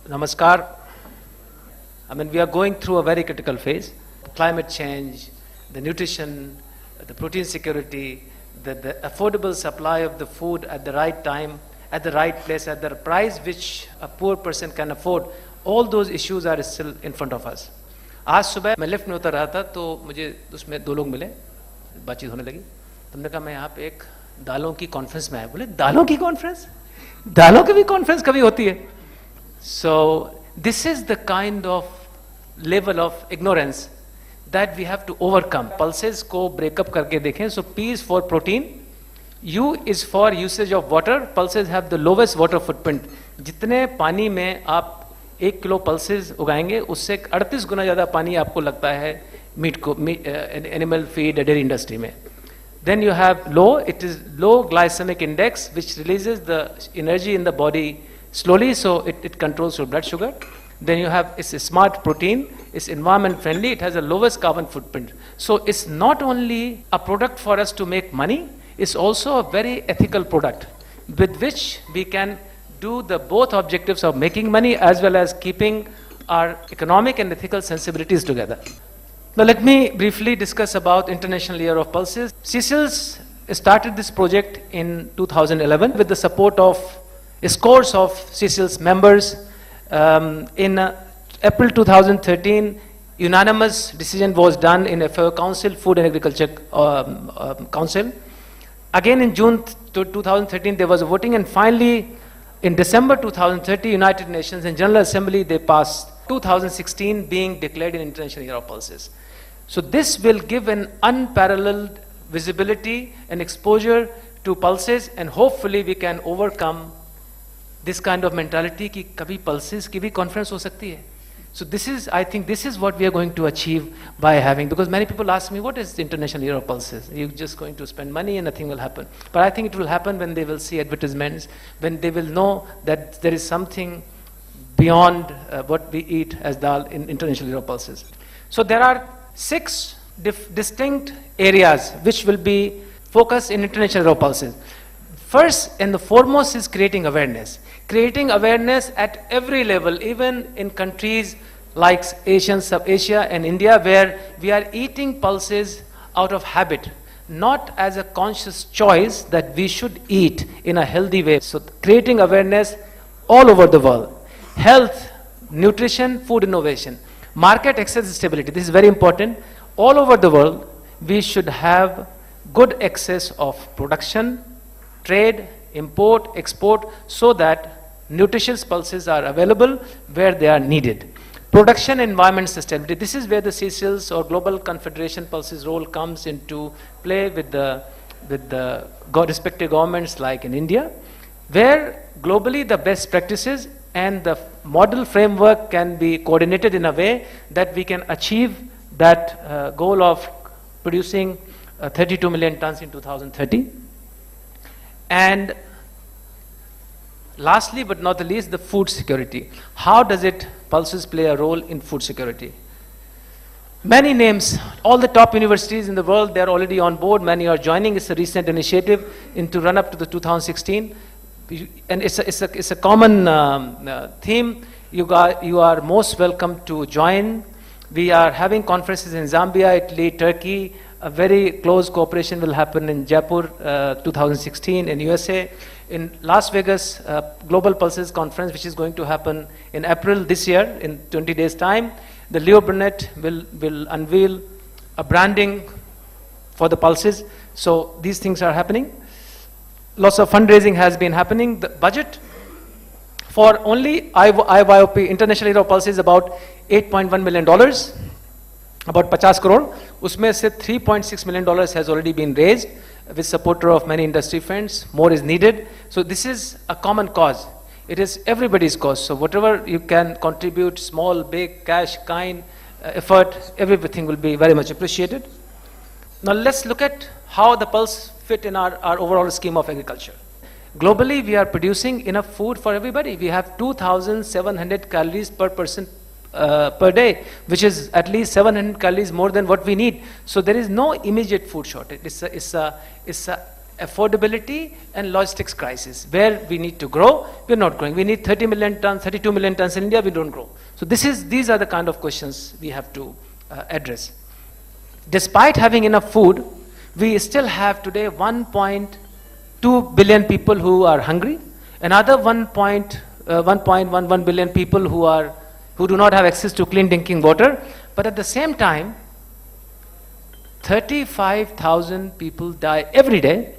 Namaskar. I mean, we are going through a very critical phase. Climate change, the nutrition, the protein security, the affordable supply of the food at the right time, at the right place, at the price which a poor person can afford. All those issues are still in front of us. आज सुबह मैं lift में उतर रहा था तो मुझे उसमें दो लोग मिले, बातचीत होने लगी। तो हमने कहा मैं यहाँ पे एक दालों की कॉन्फ्रेंस में आया। बोले दालों की कॉन्फ्रेंस? दालों की भी कॉन्फ्रेंस कभी होती है? So this is the kind of level of ignorance that we have to overcome. Pulses को breakup करके देखें. So P is for protein, U is for usage of water. Pulses have the lowest water footprint. जितने पानी में आप 1 kilo pulses उगाएंगे उससे 38 गुना ज़्यादा पानी आपको लगता है मीट को एनिमल फीड डेयरी इंडस्ट्री में. Then you have low, it is low glycemic index which releases the energy in the body slowly, so it controls your blood sugar. Then you have, it's a smart protein, it's environment friendly, it has the lowest carbon footprint. So it's not only a product for us to make money, it's also a very ethical product with which we can do the both objectives of making money as well as keeping our economic and ethical sensibilities together. Now let me briefly discuss about International Year of Pulses. CCILS started this project in 2011 with the support of scores of CCILS members. In April 2013, unanimous decision was done in FAO Council, Food and Agriculture Council. Again in June 2013, there was a voting, and finally in December 2013, United Nations in General Assembly, they passed 2016 being declared an International Year of Pulses. So this will give an unparalleled visibility and exposure to pulses, and hopefully we can overcome this kind of mentality कि कभी pulses की भी conference हो सकती है. So this is, I think this is what we are going to achieve by having, because many people ask me, what is the International Year of Pulses? You're just going to spend money and nothing will happen. But I think it will happen when they will see advertisements, when they will know that there is something beyond what we eat as dal in International Year of Pulses. So there are 6 distinct areas which will be focused in International Year of Pulses. First and the foremost is creating awareness. Creating awareness at every level, even in countries like Sub-Asia and India, where we are eating pulses out of habit, not as a conscious choice that we should eat in a healthy way. So creating awareness all over the world. Health, nutrition, food innovation. Market access stability, this is very important. All over the world, we should have good access of production, trade, import, export, so that nutritious pulses are available where they are needed. Production environment sustainability, this is where the CCILS or Global Confederation Pulses role comes into play with the respective governments like in India, where globally the best practices and the model framework can be coordinated in a way that we can achieve that goal of producing 32 million tons in 2030. And lastly but not the least, the food security. How does pulses play a role in food security? Many names, all the top universities in the world, they are already on board. Many are joining. It's a recent initiative to run up to the 2016. And it's a common theme. You are most welcome to join. We are having conferences in Zambia, Italy, Turkey. A very close cooperation will happen in Jaipur 2016 in USA. In Las Vegas, Global Pulses Conference, which is going to happen in April this year, in 20 days' time. The Leo Burnett will unveil a branding for the pulses. So these things are happening. Lots of fundraising has been happening. The budget for only IYOP, International Year of Pulses, is about $8.1 million. About 50 crore. Usme se $3.6 million has already been raised with support of many industry friends. More is needed. So this is a common cause. It is everybody's cause. So whatever you can contribute, small, big, cash, kind, effort, everything will be very much appreciated. Now let's look at how the pulse fit in our overall scheme of agriculture. Globally, we are producing enough food for everybody. We have 2,700 calories per person per day, which is at least 700 calories more than what we need. So there is no immediate food shortage. It's a affordability and logistics crisis. Where we need to grow, we're not growing. We need 30 million tons, 32 million tons in India, we don't grow. So these are the kind of questions we have to address. Despite having enough food, we still have today 1.2 billion people who are hungry, another 1.11 billion people who do not have access to clean drinking water. But at the same time, 35,000 people die every day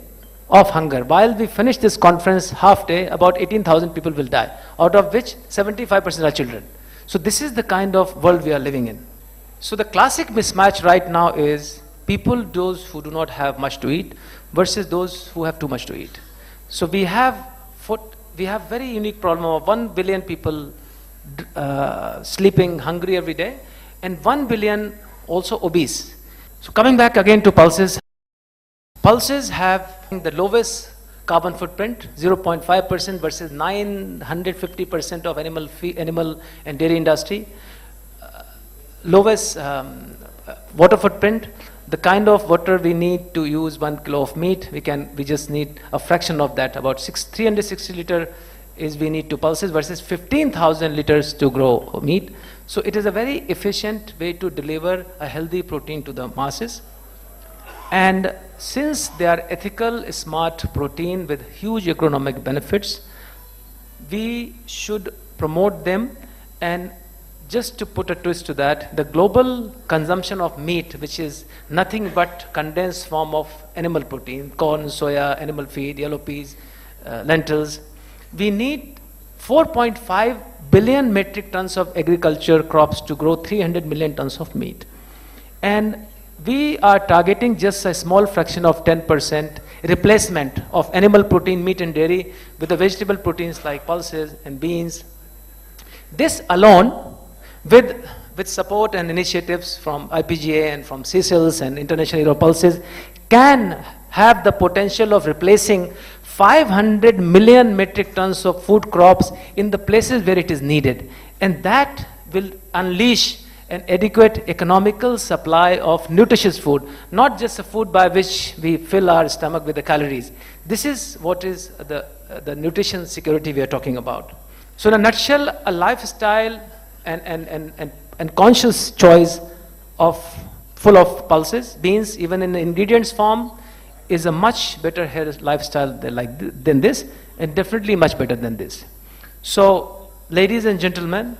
of hunger. While we finish this conference half day, about 18,000 people will die, out of which 75% are children. So this is the kind of world we are living in. So the classic mismatch right now is those who do not have much to eat versus those who have too much to eat. So we have very unique problem of 1 billion people sleeping hungry every day and 1 billion also obese. So coming back again to pulses, pulses have the lowest carbon footprint, 0.5% versus 950% of animal and dairy industry. Lowest water footprint. The kind of water we need to use 1 kilo of meat, we just need a fraction of that. About 360 liter is we need to pulses versus 15,000 liters to grow meat. So it is a very efficient way to deliver a healthy protein to the masses. And since they are ethical, smart protein with huge economic benefits, we should promote them. And just to put a twist to that, the global consumption of meat, which is nothing but condensed form of animal protein, corn, soya, animal feed, yellow peas, lentils, we need 4.5 billion metric tons of agriculture crops to grow 300 million tons of meat. And we are targeting just a small fraction of 10% replacement of animal protein, meat and dairy with the vegetable proteins like pulses and beans. This alone, with support and initiatives from IPGA and from CSILS and International Hero Pulses, can have the potential of replacing 500 million metric tons of food crops in the places where it is needed. And that will unleash an adequate economical supply of nutritious food, not just a food by which we fill our stomach with the calories. This is what is the nutrition security we are talking about. So in a nutshell, a lifestyle and conscious choice full of pulses, beans, even in the ingredients form, is a much better lifestyle than this, and definitely much better than this. So, ladies and gentlemen,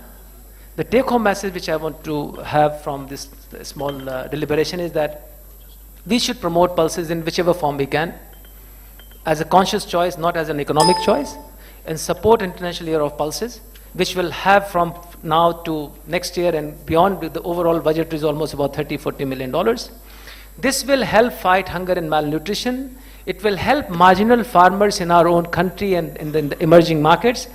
the take-home message which I want to have from this small deliberation is that we should promote pulses in whichever form we can, as a conscious choice, not as an economic choice, and support International Year of Pulses, which will have from now to next year and beyond. The overall budget is almost about $30–40 million. This will help fight hunger and malnutrition. It will help marginal farmers in our own country and in the emerging markets.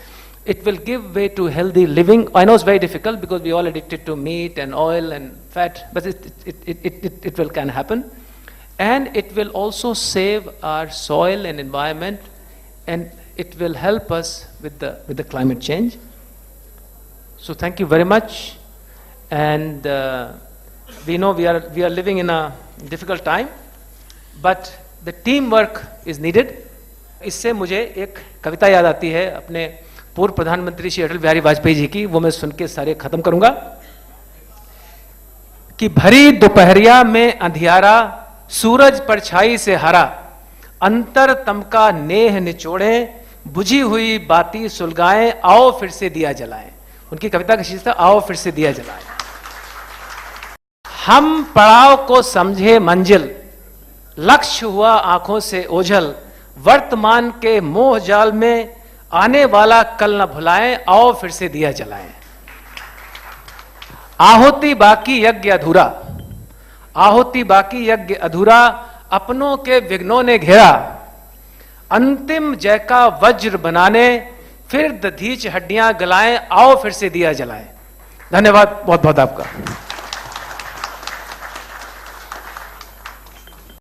It will give way to healthy living. I know it's very difficult because we're all addicted to meat and oil and fat, but it can happen. And it will also save our soil and environment, and it will help us with the climate change. So thank you very much. And we know we are living in a difficult time, but the teamwork is needed. इससे मुझे एक कविता याद आती है अपने पूर्व प्रधानमंत्री श्री अटल बिहारी वाजपेयी जी की, वो मैं सुन के सारे खत्म करूंगा कि भरी दोपहरिया में अंधियारा, सूरज परछाई से हरा, अंतर तम का नेह निचोड़े, बुझी हुई बाती सुलगाएं, आओ फिर से दिया जलाएं। उनकी कविता का शीर्षक था आओ फिर से दिया जलाएं। हम पड़ाव को समझे मंजिल, लक्ष्य हुआ आंखों से ओझल, वर्तमान के मोह जाल में आने वाला कल न भुलाएं, आओ फिर से दिया जलाएं। आहुति बाकी यज्ञ अधूरा, आहुति बाकी यज्ञ अधूरा, अपनों के विघ्नों ने घेरा, अंतिम जय का वज्र बनाने फिर दधीच हड्डियां गलाएं, आओ फिर से दिया जलाएं। धन्यवाद बहुत बहुत आपका।